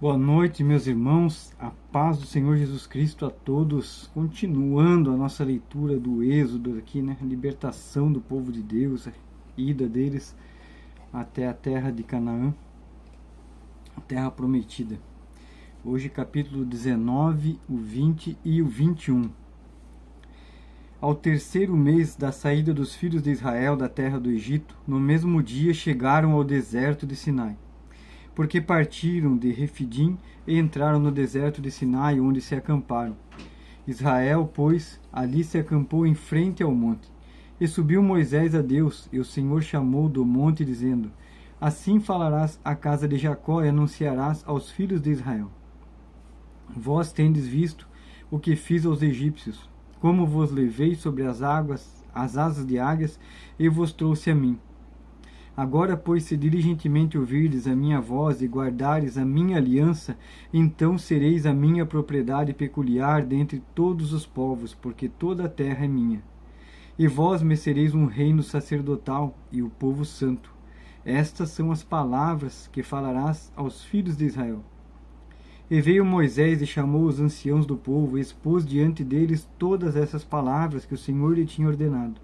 Boa noite, meus irmãos, a paz do Senhor Jesus Cristo a todos. Continuando a nossa leitura do Êxodo aqui, né? Libertação do povo de Deus, a ida deles até a terra de Canaã, a terra prometida. Hoje capítulo 19, o 20 e o 21. Ao terceiro mês da saída dos filhos de Israel da terra do Egito, no mesmo dia chegaram ao deserto de Sinai. Porque partiram de Refidim e entraram no deserto de Sinai, onde se acamparam. Israel, pois, ali se acampou em frente ao monte. E subiu Moisés a Deus, e o Senhor chamou do monte, dizendo: Assim falarás à casa de Jacó e anunciarás aos filhos de Israel: Vós tendes visto o que fiz aos egípcios, como vos levei sobre as águas, as asas de águias, e vos trouxe a mim. Agora, pois, se diligentemente ouvirdes a minha voz e guardares a minha aliança, então sereis a minha propriedade peculiar dentre todos os povos, porque toda a terra é minha. E vós me sereis um reino sacerdotal e o povo santo. Estas são as palavras que falarás aos filhos de Israel. E veio Moisés e chamou os anciãos do povo e expôs diante deles todas essas palavras que o Senhor lhe tinha ordenado.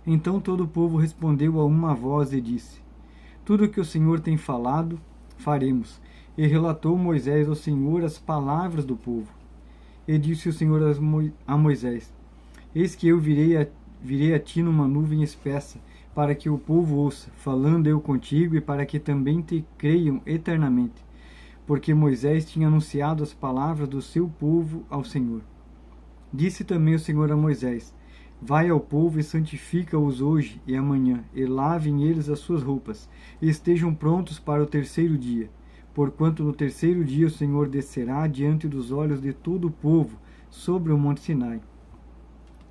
Então todo o povo respondeu a uma voz e disse: Tudo o que o Senhor tem falado, faremos. E relatou Moisés ao Senhor as palavras do povo. E disse o Senhor a Moisés: Eis que eu virei a ti numa nuvem espessa, para que o povo ouça, falando eu contigo, e para que também te creiam eternamente. Porque Moisés tinha anunciado as palavras do seu povo ao Senhor. Disse também o Senhor a Moisés: Vai ao povo e santifica-os hoje e amanhã, e lavem eles as suas roupas, e estejam prontos para o terceiro dia. Porquanto no terceiro dia o Senhor descerá diante dos olhos de todo o povo sobre o monte Sinai.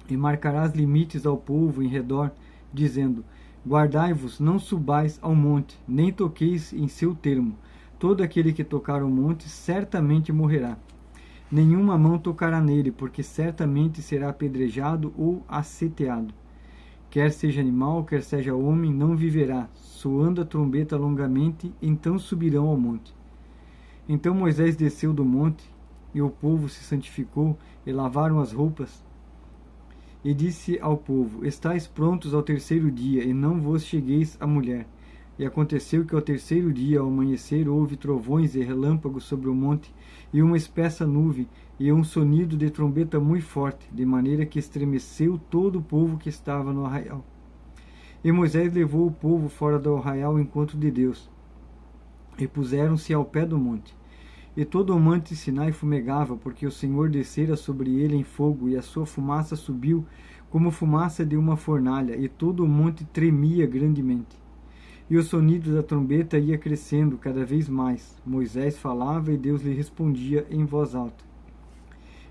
E marcarás limites ao povo em redor, dizendo: Guardai-vos, não subais ao monte, nem toqueis em seu termo. Todo aquele que tocar o monte certamente morrerá. Nenhuma mão tocará nele, porque certamente será apedrejado ou aceteado. Quer seja animal, quer seja homem, não viverá. Soando a trombeta longamente, então subirão ao monte. Então Moisés desceu do monte, e o povo se santificou, e lavaram as roupas. E disse ao povo: Estais prontos ao terceiro dia, e não vos chegueis à mulher. E aconteceu que ao terceiro dia, ao amanhecer, houve trovões e relâmpagos sobre o monte, e uma espessa nuvem, e um sonido de trombeta muito forte, de maneira que estremeceu todo o povo que estava no arraial. E Moisés levou o povo fora do arraial ao encontro de Deus, e puseram-se ao pé do monte. E todo o monte Sinai fumegava, porque o Senhor descera sobre ele em fogo, e a sua fumaça subiu como fumaça de uma fornalha, e todo o monte tremia grandemente. E o sonido da trombeta ia crescendo cada vez mais. Moisés falava e Deus lhe respondia em voz alta.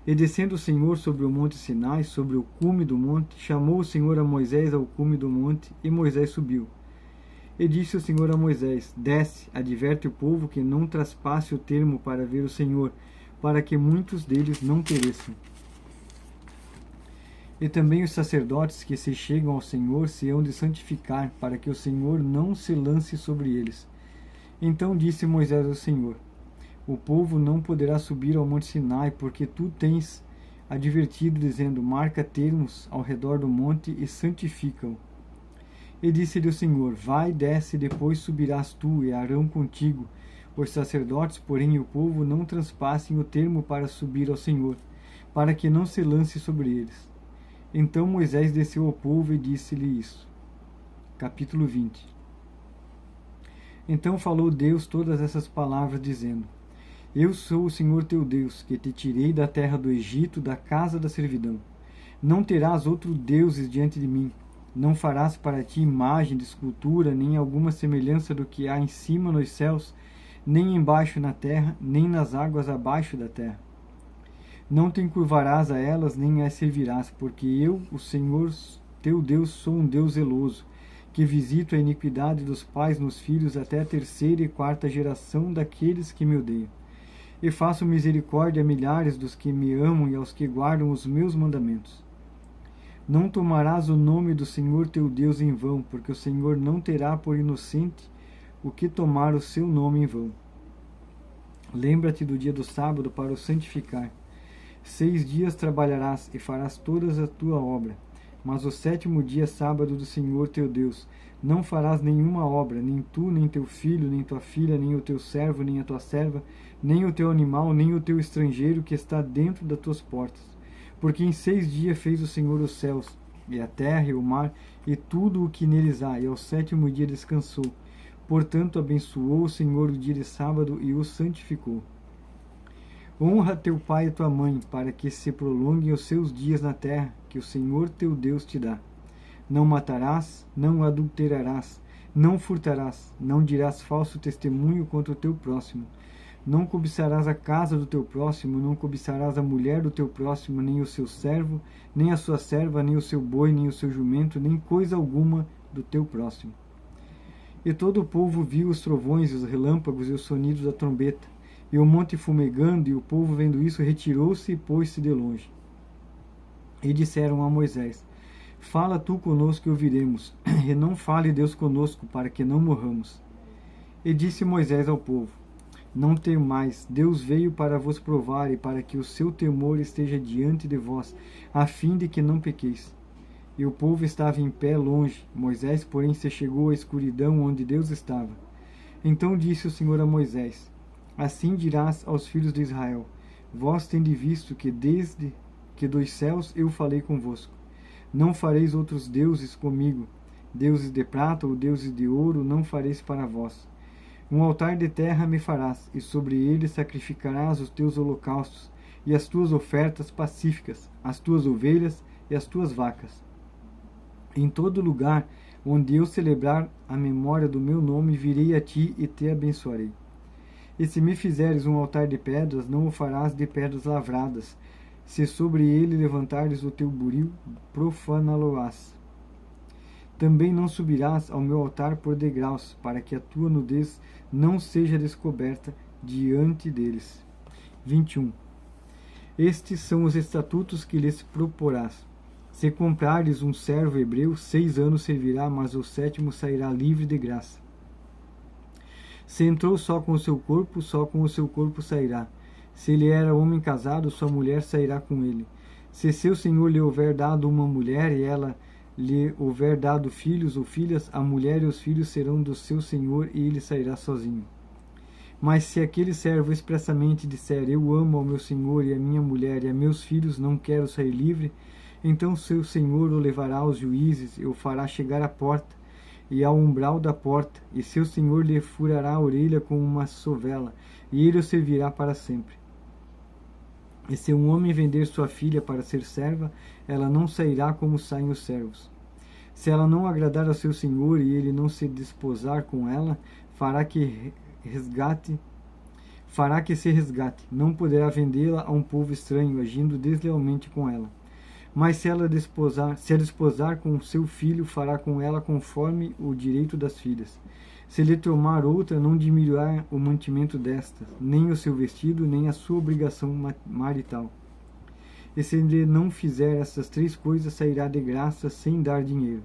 E descendo o Senhor sobre o monte Sinai, sobre o cume do monte, chamou o Senhor a Moisés ao cume do monte, e Moisés subiu. E disse o Senhor a Moisés: Desce, adverte o povo que não traspasse o termo para ver o Senhor, para que muitos deles não pereçam. E também os sacerdotes que se chegam ao Senhor se hão de santificar, para que o Senhor não se lance sobre eles. Então disse Moisés ao Senhor: O povo não poderá subir ao monte Sinai, porque tu tens advertido, dizendo: Marca termos ao redor do monte e santifica-o. E disse-lhe o Senhor: Vai, desce, depois subirás tu e Arão contigo. Os sacerdotes, porém, e o povo não transpassem o termo para subir ao Senhor, para que não se lance sobre eles. Então Moisés desceu ao povo e disse-lhe isso. Capítulo 20. Então falou Deus todas essas palavras, dizendo: Eu sou o Senhor teu Deus, que te tirei da terra do Egito, da casa da servidão. Não terás outros deuses diante de mim. Não farás para ti imagem de escultura, nem alguma semelhança do que há em cima nos céus, nem embaixo na terra, nem nas águas abaixo da terra. Não te encurvarás a elas, nem as servirás, porque eu, o Senhor teu Deus, sou um Deus zeloso, que visito a iniquidade dos pais nos filhos até a terceira e quarta geração daqueles que me odeiam. E faço misericórdia a milhares dos que me amam e aos que guardam os meus mandamentos. Não tomarás o nome do Senhor teu Deus em vão, porque o Senhor não terá por inocente o que tomar o seu nome em vão. Lembra-te do dia do sábado para o santificar. 6 dias trabalharás e farás toda a tua obra, mas o 7º dia é sábado do Senhor teu Deus. Não farás nenhuma obra, nem tu, nem teu filho, nem tua filha, nem o teu servo, nem a tua serva, nem o teu animal, nem o teu estrangeiro que está dentro das tuas portas. Porque em 6 dias fez o Senhor os céus, e a terra, e o mar, e tudo o que neles há, e ao 7º dia descansou. Portanto, abençoou o Senhor o dia de sábado e o santificou. Honra teu pai e tua mãe, para que se prolonguem os seus dias na terra, que o Senhor teu Deus te dá. Não matarás, não adulterarás, não furtarás, não dirás falso testemunho contra o teu próximo. Não cobiçarás a casa do teu próximo, não cobiçarás a mulher do teu próximo, nem o seu servo, nem a sua serva, nem o seu boi, nem o seu jumento, nem coisa alguma do teu próximo. E todo o povo viu os trovões, os relâmpagos e os sonidos da trombeta, e o monte fumegando, e o povo vendo isso retirou-se e pôs-se de longe. E disseram a Moisés: Fala tu conosco e ouviremos, e não fale Deus conosco, para que não morramos. E disse Moisés ao povo: Não temais, Deus veio para vos provar, e para que o seu temor esteja diante de vós, a fim de que não pequeis. E o povo estava em pé longe, Moisés, porém, se chegou à escuridão onde Deus estava. Então disse o Senhor a Moisés: Assim dirás aos filhos de Israel: Vós tendes visto que desde que dos céus eu falei convosco. Não fareis outros deuses comigo, deuses de prata ou deuses de ouro não fareis para vós. Um altar de terra me farás, e sobre ele sacrificarás os teus holocaustos, e as tuas ofertas pacíficas, as tuas ovelhas e as tuas vacas. Em todo lugar onde eu celebrar a memória do meu nome, virei a ti e te abençoarei. E se me fizeres um altar de pedras, não o farás de pedras lavradas. Se sobre ele levantares o teu buril, profaná-lo-ás. Também não subirás ao meu altar por degraus, para que a tua nudez não seja descoberta diante deles. 21. Estes são os estatutos que lhes proporás. Se comprares um servo hebreu, 6 anos servirá, mas o 7º sairá livre de graça. Se entrou só com o seu corpo sairá. Se ele era homem casado, sua mulher sairá com ele. Se seu senhor lhe houver dado uma mulher, e ela lhe houver dado filhos ou filhas, a mulher e os filhos serão do seu senhor, e ele sairá sozinho. Mas se aquele servo expressamente disser: Eu amo ao meu senhor e a minha mulher e a meus filhos, não quero sair livre, então seu senhor o levará aos juízes e o fará chegar à porta e ao umbral da porta, e seu senhor lhe furará a orelha com uma sovela, e ele o servirá para sempre. E se um homem vender sua filha para ser serva, ela não sairá como saem os servos. Se ela não agradar ao seu senhor e ele não se desposar com ela, fará que se resgate. Não poderá vendê-la a um povo estranho, agindo deslealmente com ela. Mas se a desposar com seu filho, fará com ela conforme o direito das filhas. Se lhe tomar outra, não diminuirá o mantimento desta, nem o seu vestido, nem a sua obrigação marital. E se lhe não fizer essas 3 coisas, sairá de graça sem dar dinheiro.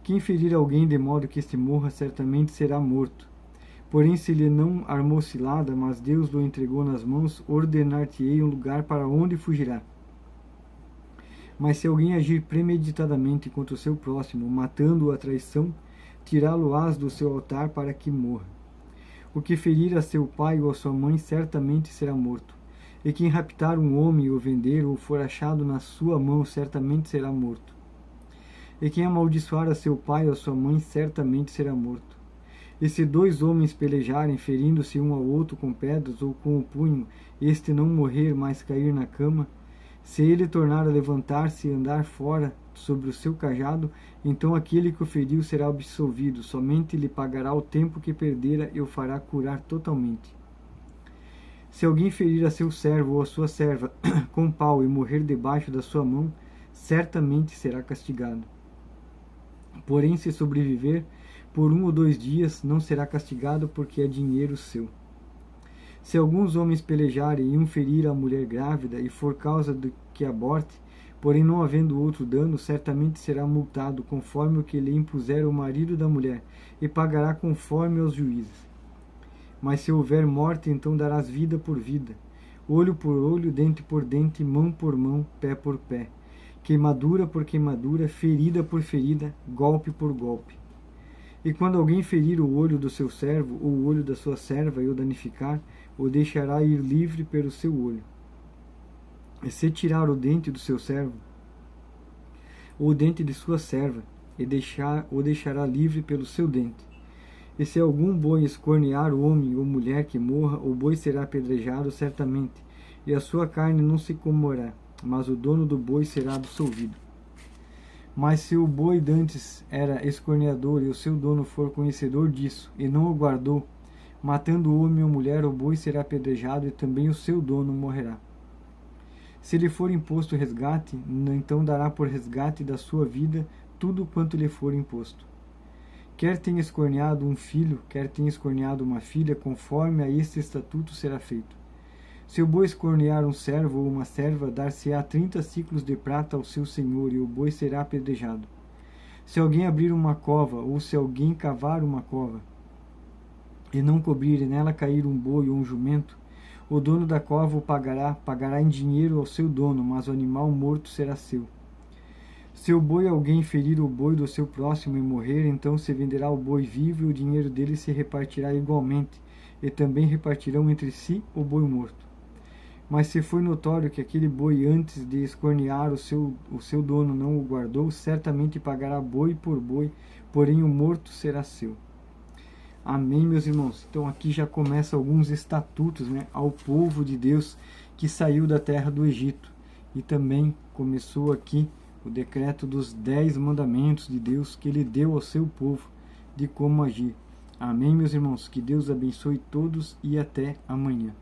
Quem ferir alguém de modo que este morra, certamente será morto. Porém, se lhe não armou cilada, mas Deus o entregou nas mãos, ordenar-te-ei um lugar para onde fugirá. Mas se alguém agir premeditadamente contra o seu próximo, matando-o à traição, tirá-lo-ás do seu altar para que morra. O que ferir a seu pai ou a sua mãe certamente será morto. E quem raptar um homem ou vender ou for achado na sua mão certamente será morto. E quem amaldiçoar a seu pai ou a sua mãe certamente será morto. E se 2 homens pelejarem, ferindo-se um ao outro com pedras ou com o punho, este não morrer, mas cair na cama, se ele tornar a levantar-se e andar fora sobre o seu cajado, então aquele que o feriu será absolvido, somente lhe pagará o tempo que perdera e o fará curar totalmente. Se alguém ferir a seu servo ou a sua serva com pau e morrer debaixo da sua mão, certamente será castigado. Porém, se sobreviver por 1 ou 2 dias, não será castigado, porque é dinheiro seu. Se alguns homens pelejarem e um ferir a mulher grávida, e for causa de que aborte, porém não havendo outro dano, certamente será multado, conforme o que lhe impuser o marido da mulher, e pagará conforme aos juízes. Mas se houver morte, então darás vida por vida, olho por olho, dente por dente, mão por mão, pé por pé, queimadura por queimadura, ferida por ferida, golpe por golpe. E quando alguém ferir o olho do seu servo, ou o olho da sua serva, e o danificar, o deixará ir livre pelo seu olho. E se tirar o dente do seu servo, ou o dente de sua serva, o deixará livre pelo seu dente. E se algum boi escornear o homem ou mulher que morra, o boi será apedrejado certamente, e a sua carne não se comerá, mas o dono do boi será absolvido. Mas se o boi dantes era escorneador, e o seu dono for conhecedor disso, e não o guardou, matando o homem ou mulher, o boi será apedrejado, e também o seu dono morrerá. Se lhe for imposto resgate, então dará por resgate da sua vida tudo quanto lhe for imposto. Quer tenha escorneado um filho, quer tenha escorneado uma filha, conforme a este estatuto será feito. Se o boi escornear um servo ou uma serva, dar-se-á 30 siclos de prata ao seu senhor, e o boi será apedrejado. Se alguém abrir uma cova, ou se alguém cavar uma cova, e não cobrir e nela cair um boi ou um jumento, o dono da cova o pagará em dinheiro ao seu dono, mas o animal morto será seu. Se o boi alguém ferir o boi do seu próximo e morrer, então se venderá o boi vivo, e o dinheiro dele se repartirá igualmente, e também repartirão entre si o boi morto. Mas se for notório que aquele boi, antes de escornear o seu dono, não o guardou, certamente pagará boi por boi, porém o morto será seu. Amém, meus irmãos? Então aqui já começa alguns estatutos, né, ao povo de Deus que saiu da terra do Egito. E também começou aqui o decreto dos 10 mandamentos de Deus que ele deu ao seu povo de como agir. Amém, meus irmãos? Que Deus abençoe todos e até amanhã.